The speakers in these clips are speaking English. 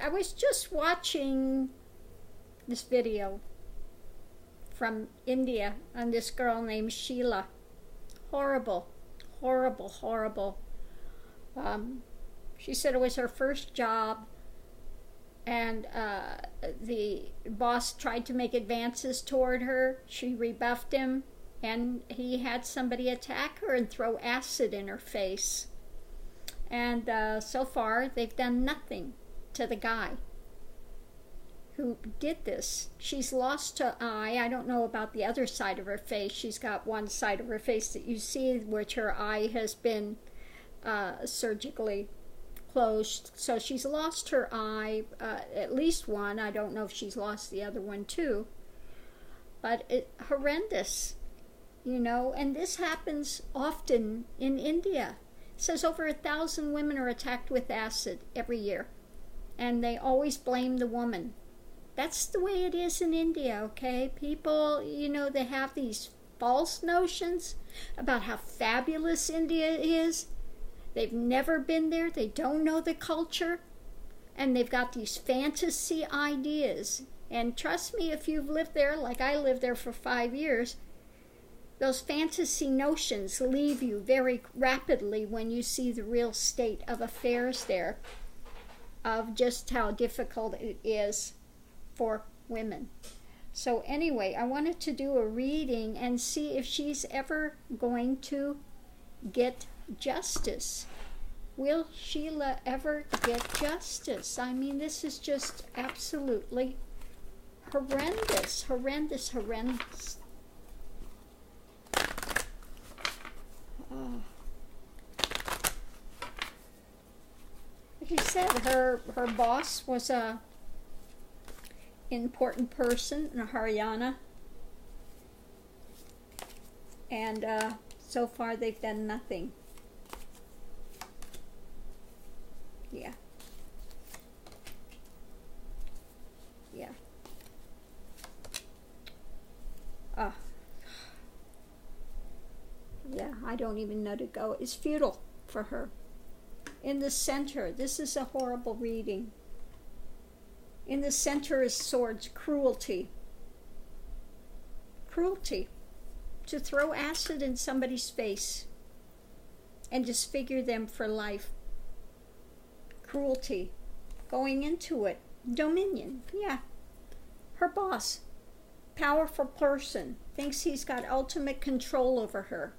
I was just watching this video from India on this girl named Sheila. Horrible, horrible, horrible. She said it was her first job, and the boss tried to make advances toward her. She rebuffed him, and he had somebody attack her and throw acid in her face. And so far, they've done nothing to the guy who did this. She's lost her eye. I don't know about the other side of her face. She's got one side of her face that you see, which her eye has been surgically closed. So she's lost her eye, at least one. I don't know if she's lost the other one too. But horrendous, you know. And this happens often in India. It says over 1,000 women are attacked with acid every year. And they always blame the woman. That's the way it is in India, okay? People, you know, they have these false notions about how fabulous India is. They've never been there. They don't know the culture. And they've got these fantasy ideas. And trust me, if you've lived there, like I lived there for 5 years, those fantasy notions leave you very rapidly when you see the real state of affairs there, of just how difficult it is for women. So anyway, I wanted to do a reading and see if she's ever going to get justice. Will Sheila ever get justice? I mean, this is just absolutely horrendous, horrendous, horrendous. Like you said, her boss was a important person in Haryana, and so far they've done nothing. Yeah. Yeah. Yeah, I don't even know to go. It's futile for her. In the center, this is a horrible reading. In the center is swords, cruelty. Cruelty. To throw acid in somebody's face and disfigure them for life. Cruelty. Going into it. Dominion. Yeah. Her boss. Powerful person. Thinks he's got ultimate control over her.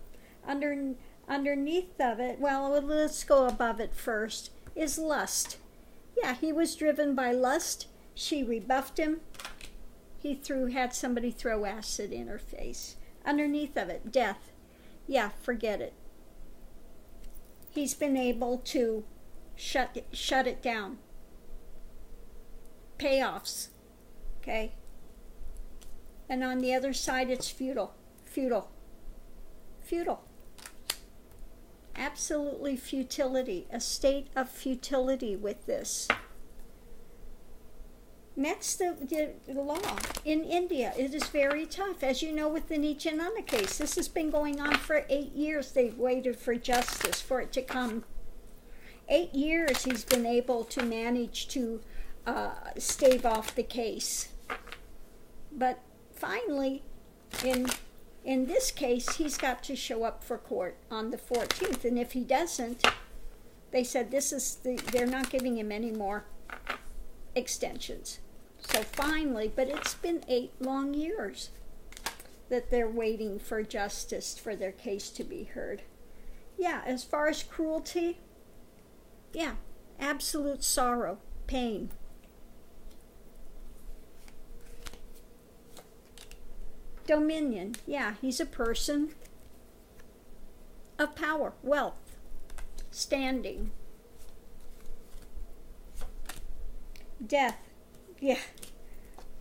Underneath of it, well, let's go above it first, is lust. Yeah, he was driven by lust. She rebuffed him. He had somebody throw acid in her face. Underneath of it, death. Yeah, forget it. He's been able to shut it down. Payoffs. Okay? And on the other side, it's futile. Futile. Futile. Absolutely futility. A state of futility with this. Next, the law in India. It is very tough. As you know, with the Nityananda case, this has been going on for 8 years. They've waited for justice, for it to come. 8 years he's been able to manage to stave off the case. But finally, in this case, he's got to show up for court on the 14th. And if he doesn't, they said they're not giving him any more extensions. So finally, but it's been 8 long years that they're waiting for justice, for their case to be heard. Yeah, as far as cruelty, yeah, absolute sorrow, pain. Dominion, yeah, he's a person of power, wealth, standing. Death, yeah,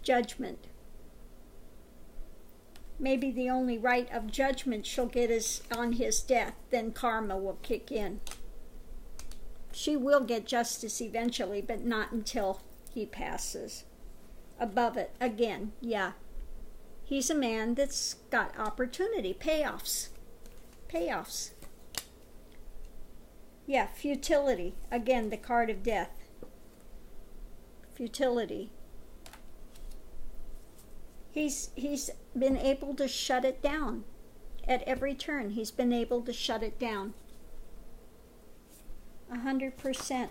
judgment. Maybe the only right of judgment she'll get is on his death, then karma will kick in. She will get justice eventually, but not until he passes. Above it, again, yeah. He's a man that's got opportunity, payoffs. Payoffs. Yeah, futility. Again, the card of death. Futility. He's been able to shut it down. At every turn, he's been able to shut it down. 100%.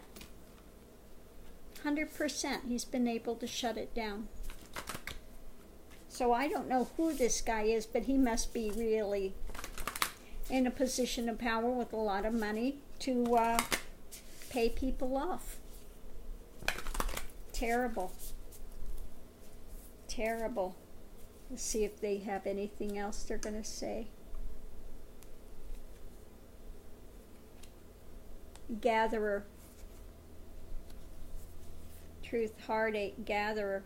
100% he's been able to shut it down. So I don't know who this guy is, but he must be really in a position of power with a lot of money to pay people off. Terrible. Terrible. Let's see if they have anything else they're going to say. Gatherer. Truth, heartache, gatherer.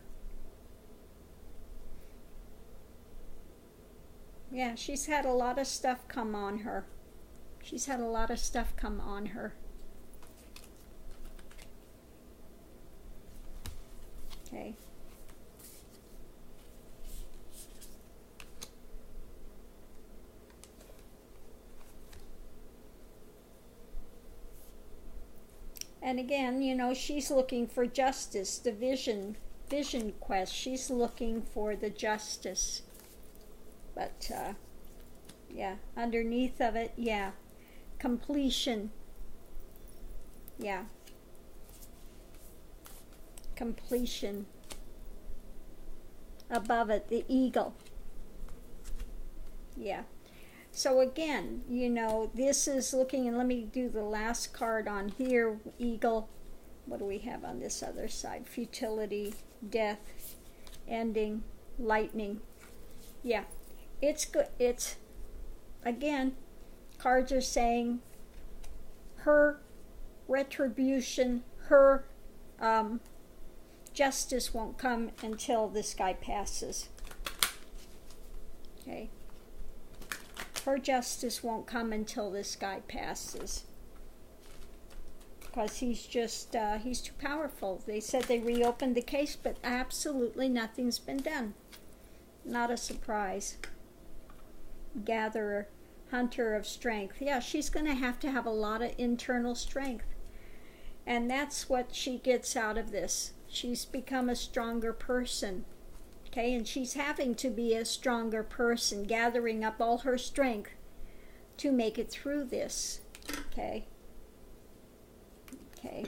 Yeah, she's had a lot of stuff come on her. She's had a lot of stuff come on her. Okay. And again, you know, she's looking for justice, the vision quest. She's looking for the justice. But, yeah, underneath of it, yeah, completion. Yeah. Completion. Above it, the eagle. Yeah. So again, you know, this is looking, and let me do the last card on here, eagle. What do we have on this other side? Futility, death, ending, lightning. Yeah, it's good. It's, again, cards are saying her retribution, her justice won't come until this guy passes. Okay. Her justice won't come until this guy passes. Because he's just, he's too powerful. They said they reopened the case, but absolutely nothing's been done. Not a surprise. Gatherer, hunter of strength. Yeah, she's going to have a lot of internal strength. And that's what she gets out of this. She's become a stronger person. Okay, and she's having to be a stronger person, gathering up all her strength to make it through this. Okay. Okay.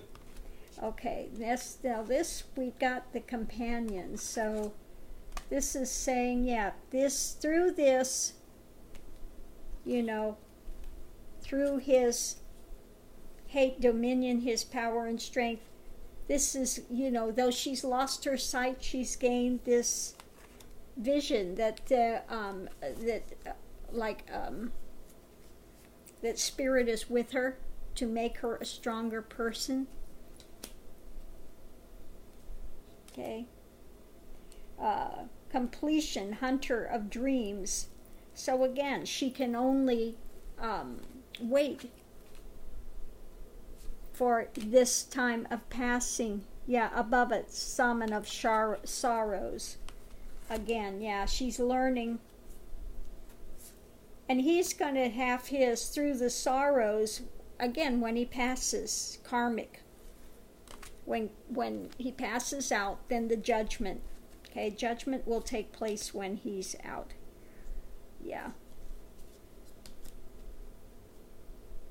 Okay. Now this we've got the companions. So this is saying, yeah, through this, you know, through his hate, dominion, his power and strength. This is, you know, though she's lost her sight, she's gained this vision that that spirit is with her to make her a stronger person. Okay. Completion, hunter of dreams. So again, she can only wait for this time of passing. Yeah, above it, summon of sorrows. Again, yeah, she's learning. And he's going to have his through the sorrows, again, when he passes, karmic. When he passes out, then the judgment. Okay, judgment will take place when he's out. Yeah.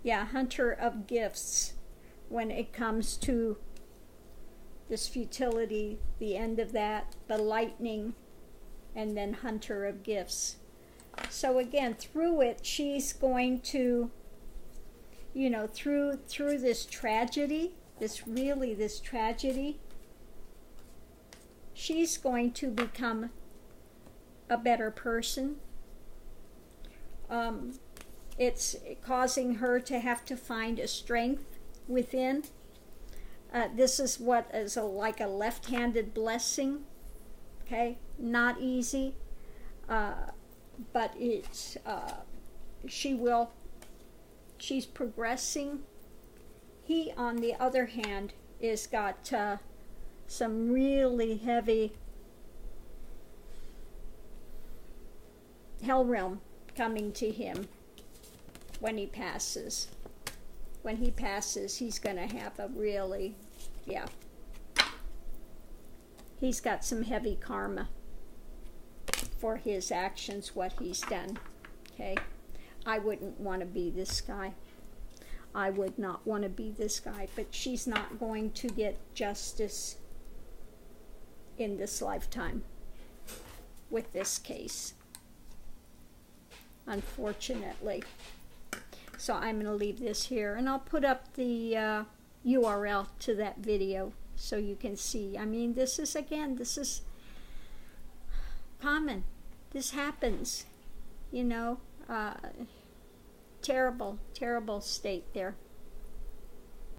Yeah, hunter of gifts. When it comes to this futility, the end of that, the lightning, and then hunter of gifts. So again, through it, she's going to, you know, through this tragedy, this tragedy, she's going to become a better person. It's causing her to have to find a strength within. This is what is like a left-handed blessing. Okay, not easy, but it's she's progressing. He, on the other hand, is got some really heavy hell realm coming to him when he passes. When he passes, he's going to have a really, yeah. he's got some heavy karma for his actions, what he's done. Okay? I wouldn't want to be this guy. I would not want to be this guy, but she's not going to get justice in this lifetime with this case, unfortunately. So I'm going to leave this here, and I'll put up the URL to that video so you can see. I mean, this is, again, this is common. This happens, you know. Terrible, terrible state there.